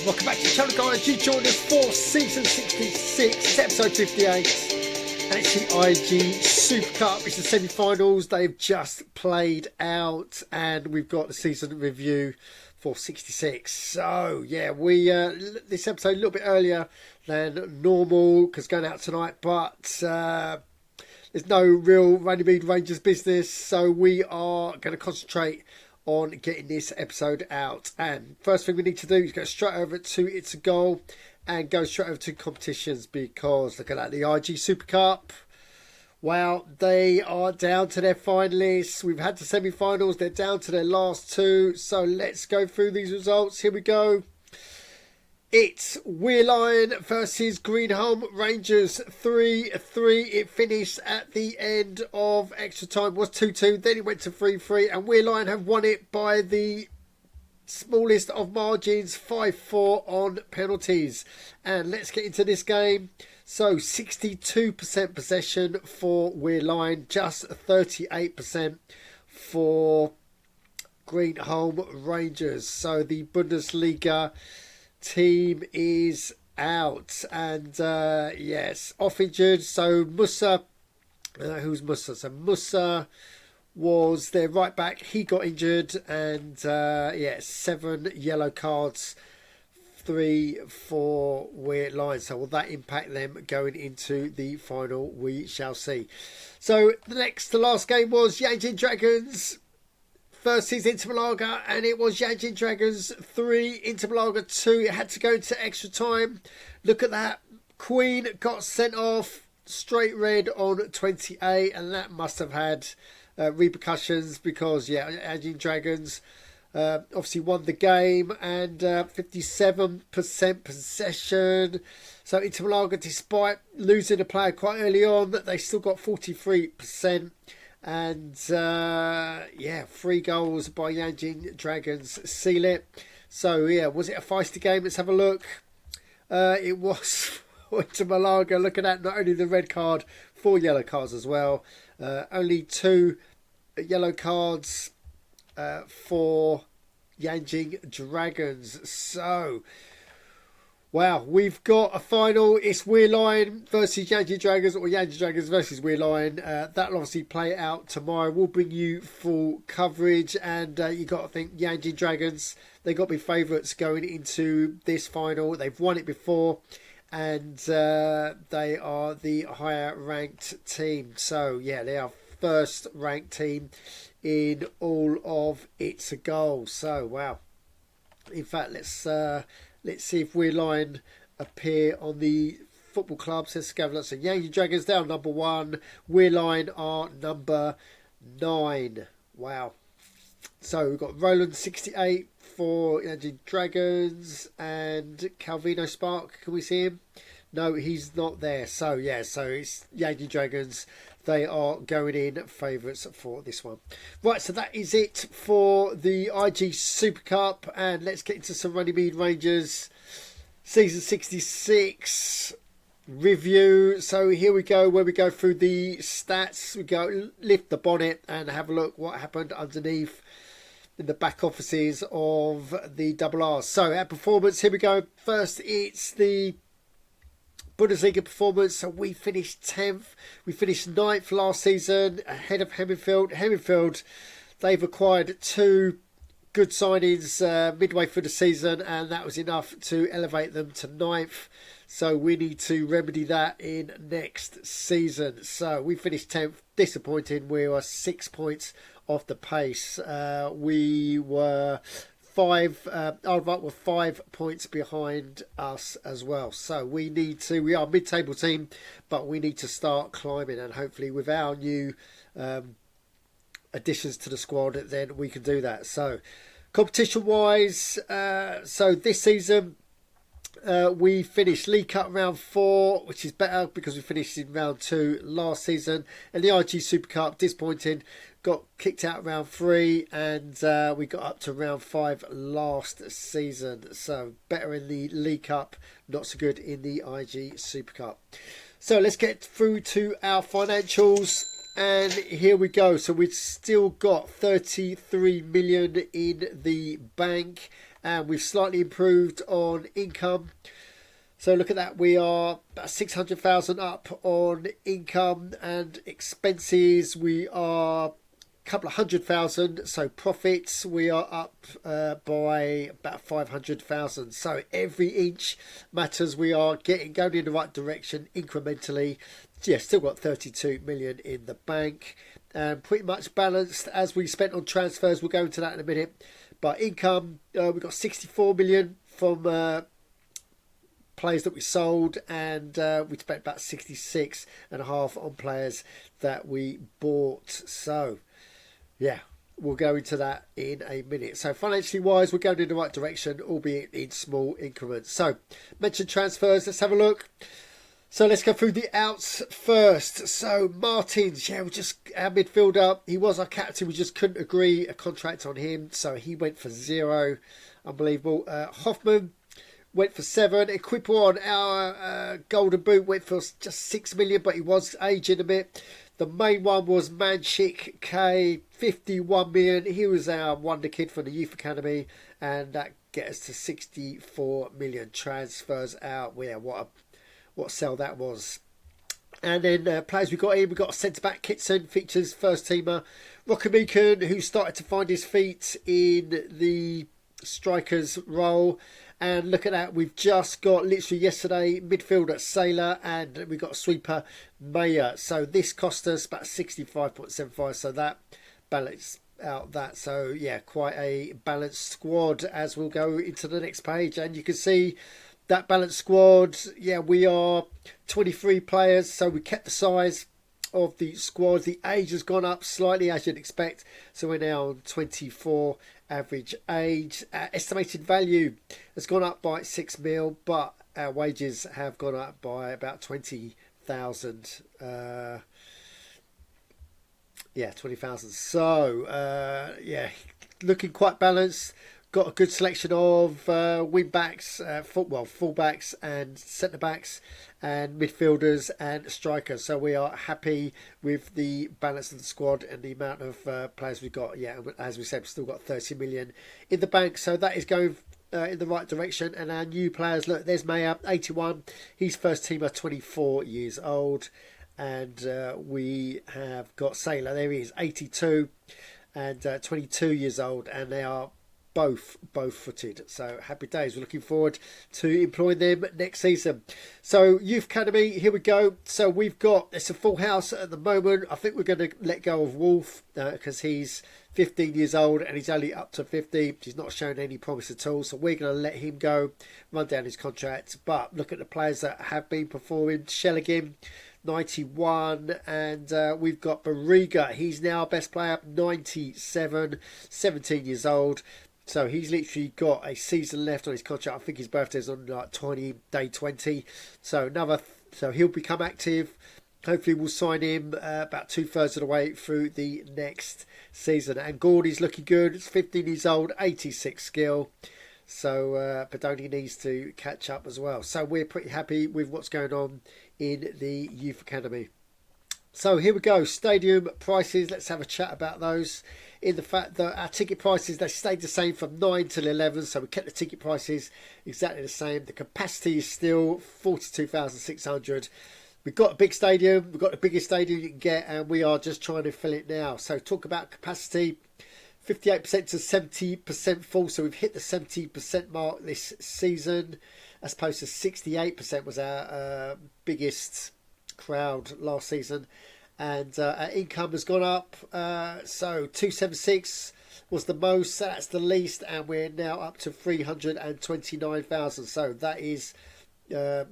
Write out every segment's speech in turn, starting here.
Welcome back to the channel, guys. You joined us for season 66, episode 58, and it's the IAG Super Cup. It's the semi-finals. They've just played out, and we've got the season review for 66. So yeah, we this episode a little bit earlier than normal because going out tonight, but there's no real Runnymede Rangers business, so we are going to concentrate on getting this episode out. And first thing we need to do is go straight over to ITSAGOAL and go straight over to competitions, because look at that, the IAG Super Cup. Wow, they are down to their finalists. We've had the semi-finals, they're down to their last two. So let's go through these results. Here we go. It's Weirline versus Greenholm Rangers 3-3. It finished at the end of extra time. It was 2-2. Then it went to 3-3. And Weirline have won it by the smallest of margins, 5-4 on penalties. And let's get into this game. So 62% possession for Weirline. Just 38% for Greenholm Rangers. So the Bundesliga team is out, and yes, off injured. So Musa, who's Musa? So Musa was their right back. He got injured, and yeah, 7 yellow cards, 3 for Weirline. So will that impact them going into the final? We shall see. So the next to last game was Yanjin Dragons versus Inter Malaga, and it was Yanjin Dragons 3, Inter Malaga 2. It had to go into extra time. Look at that. Queen got sent off, straight red on 28, and that must have had repercussions, because yeah, Yanjin Dragons obviously won the game, and 57% possession. So Inter Malaga, despite losing a player quite early on, they still got 43%. And yeah, 3 goals by Yanjin Dragons seal it. So yeah, was it a feisty game? Let's have a look. It was to Malaga. Look at that, not only the red card, 4 yellow cards as well. Only 2 yellow cards for Yanjin Dragons. So wow, we've got a final. It's Weirline versus Yanjin Dragons, or Yanjin Dragons versus Weirline. That'll obviously play out tomorrow. We'll bring you full coverage, and you got to think Yanjin Dragons, they got to be favourites going into this final. They've won it before, and they are the higher ranked team. So yeah, they are first ranked team in all of ITSAGOAL. So wow. In fact, let's see if Weirline appear on the football club. Says Scavler. So Yanjin Dragons, they are number 1. Weirline are number 9. Wow. So we've got Roland 68 for Yanjin Dragons, and Calvino Spark. Can we see him? No, he's not there. So yeah, so it's Yanjin Dragons. They are going in favourites for this one. Right, so that is it for the IAG Super Cup. And let's get into some Runnymede Rangers season 66 review. So here we go, where we go through the stats. We go lift the bonnet and have a look what happened underneath in the back offices of the Double R. So our performance, here we go. First, it's the Bundesliga performance. So we finished 10th. We finished 9th last season, ahead of Hemingfield. Hemingfield, they've acquired 2 good signings midway through the season, and that was enough to elevate them to 9th. So we need to remedy that in next season. So we finished 10th. Disappointing. We were 6 points off the pace. We were 5 were 5 points behind us as well. So we need to, we are a mid-table team, but we need to start climbing, and hopefully with our new additions to the squad, then we can do that. So competition wise, so this season we finished League Cup round 4, which is better because we finished in round 2 last season. And the IAG Super Cup, disappointing, got kicked out round 3, and we got up to round 5 last season. So better in the League Cup, not so good in the IAG Super Cup. So let's get through to our financials. and here we go. So we've still got 33 million in the bank, and we've slightly improved on income. So look at that, we are about 600,000 up on income, and expenses we are a couple of 100,000. So profits we are up by about 500,000. So every inch matters. We are going in the right direction incrementally. Yeah, still got 32 million in the bank, and pretty much balanced as we spent on transfers. We'll go into that in a minute. But income, we've got 64 million from players that we sold, and we spent about 66.5 on players that we bought. So yeah, we'll go into that in a minute. So financially wise, we're going in the right direction, albeit in small increments. So mentioned transfers, let's have a look. So let's go through the outs first. So Martins, yeah, we just our midfielder, he was our captain, we just couldn't agree a contract on him, so he went for 0. Unbelievable. Hoffman went for 7. Equipo on our golden boot went for just 6 million, but he was aging a bit. The main one was Manchik K, 51 million. He was our wonder kid from the youth academy, and that gets us to 64 million. Transfers out. Yeah, what sell that was. And then players we got in, we got a centre back, Kitson, features first teamer. Rockamikan, who started to find his feet in the striker's role. And look at that, we've just got literally yesterday midfielder Saylor, and we got a sweeper Mayer. So this cost us about 65.75, so that balanced out that. So yeah, quite a balanced squad as we'll go into the next page. And you can see that balanced squad, yeah, we are 23 players, so we kept the size of the squad. The age has gone up slightly, as you'd expect, so we're now on 24 average age. Estimated value has gone up by 6 mil, but our wages have gone up by about 20,000. Yeah, 20,000. So yeah, looking quite balanced. Got a good selection of wing backs, full-backs and centre-backs, and midfielders and strikers. So we are happy with the balance of the squad and the amount of players we've got. Yeah, as we said, we've still got 30 million in the bank. So that is going in the right direction. And our new players, look, there's Mayer, 81. He's first teamer, 24 years old. And we have got Saylor, there he is, 82 and 22 years old. And they are both footed, so happy days. We're looking forward to employing them next season. So youth academy, here we go. So we've got, it's a full house at the moment. I think we're going to let go of Wolf because he's 15 years old and he's only up to 50. He's not shown any promise at all, so we're going to let him go, run down his contract. But look at the players that have been performing. Shelligan, 91, and we've got Barriga. He's now our best player, 97, 17 years old. So he's literally got a season left on his contract. I think his birthday's on like day 20. So so he'll become active. Hopefully we'll sign him about 2/3 of the way through the next season. And Gordy's looking good. It's 15 years old, 86 skill. So Pedoni needs to catch up as well. So we're pretty happy with what's going on in the youth academy. So here we go, stadium prices. Let's have a chat about those. In the fact that our ticket prices, they stayed the same from 9 till 11, so we kept the ticket prices exactly the same. The capacity is still 42,600. We've got a big stadium, we've got the biggest stadium you can get, and we are just trying to fill it now. So talk about capacity, 58% to 70% full, so we've hit the 70% mark this season, as opposed to 68% was our biggest crowd last season. And our income has gone up, so 276 was the most, so that's the least, and we're now up to 329,000. So that is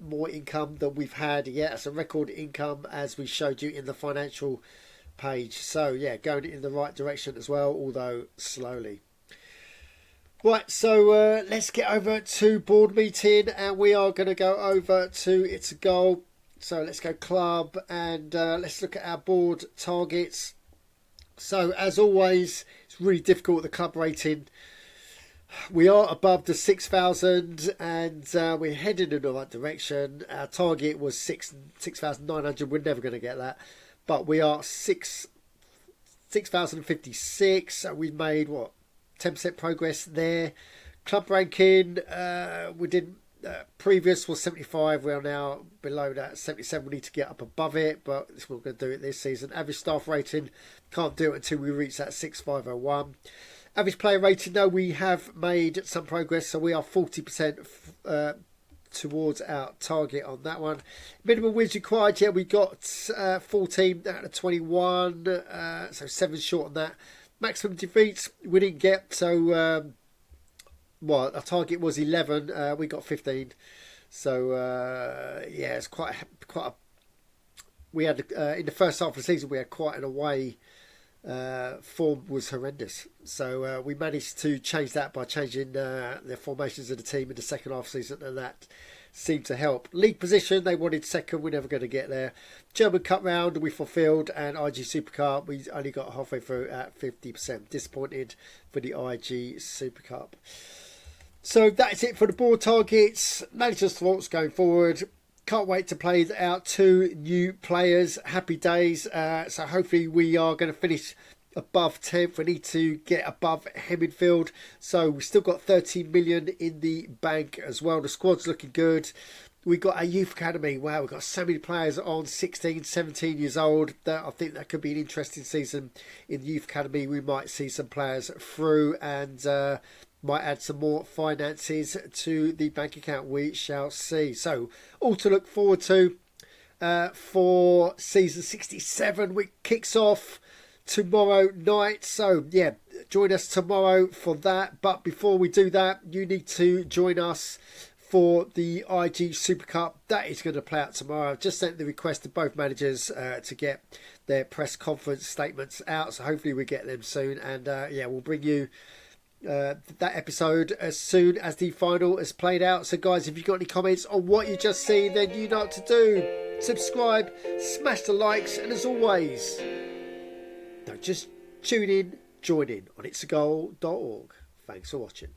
more income than we've had yet. It's a record income, as we showed you in the financial page. So yeah, going in the right direction as well, although slowly. Right, so let's get over to board meeting, and we are going to go over to ITSAGOAL. So let's go club, and let's look at our board targets. So as always, it's really difficult with the club rating. We are above the 6,000, and we're heading in the right direction. Our target was 6,900. We're never going to get that. but we are 6,056. So we've made what, 10% progress there. Club ranking, we didn't. Previous was 75. We are now below that, 77. We need to get up above it, but we're going to do it this season. Average staff rating, can't do it until we reach that 6501. Average player rating, though, we have made some progress, so we are 40% towards our target on that one. Minimum wins required, yeah, we got 14 out of 21, so 7 short on that. Maximum defeats we didn't get, so well, our target was 11, we got 15. So yeah, it's quite a. We had in the first half of the season we had quite an away form was horrendous. So we managed to change that by changing the formations of the team in the second half of the season, and that seemed to help. League position, they wanted second, we're never going to get there. German Cup round, we fulfilled, and IG Supercar, we only got halfway through at 50%. Disappointed for the IG Supercar. So that's it for the board targets. Manager's thoughts going forward. Can't wait to play out 2 new players. Happy days. So hopefully we are going to finish above 10th. We need to get above Hemmingfield. So we've still got 13 million in the bank as well. The squad's looking good. We've got our youth academy. Wow, we've got so many players on 16, 17 years old. I think that could be an interesting season in the youth academy. We might see some players through and might add some more finances to the bank account. We shall see. So all to look forward to for season 67, which kicks off tomorrow night. So yeah, join us tomorrow for that. But before we do that, you need to join us for the IG Super Cup. That is going to play out tomorrow. I've just sent the request to both managers to get their press conference statements out. So hopefully we get them soon. And yeah, we'll bring you that episode as soon as the final is played out. So guys, if you've got any comments on what you just seen, then you know what to do. Subscribe, smash the likes, and as always, don't just tune in, join in on ITSAGOAL.org. Thanks for watching.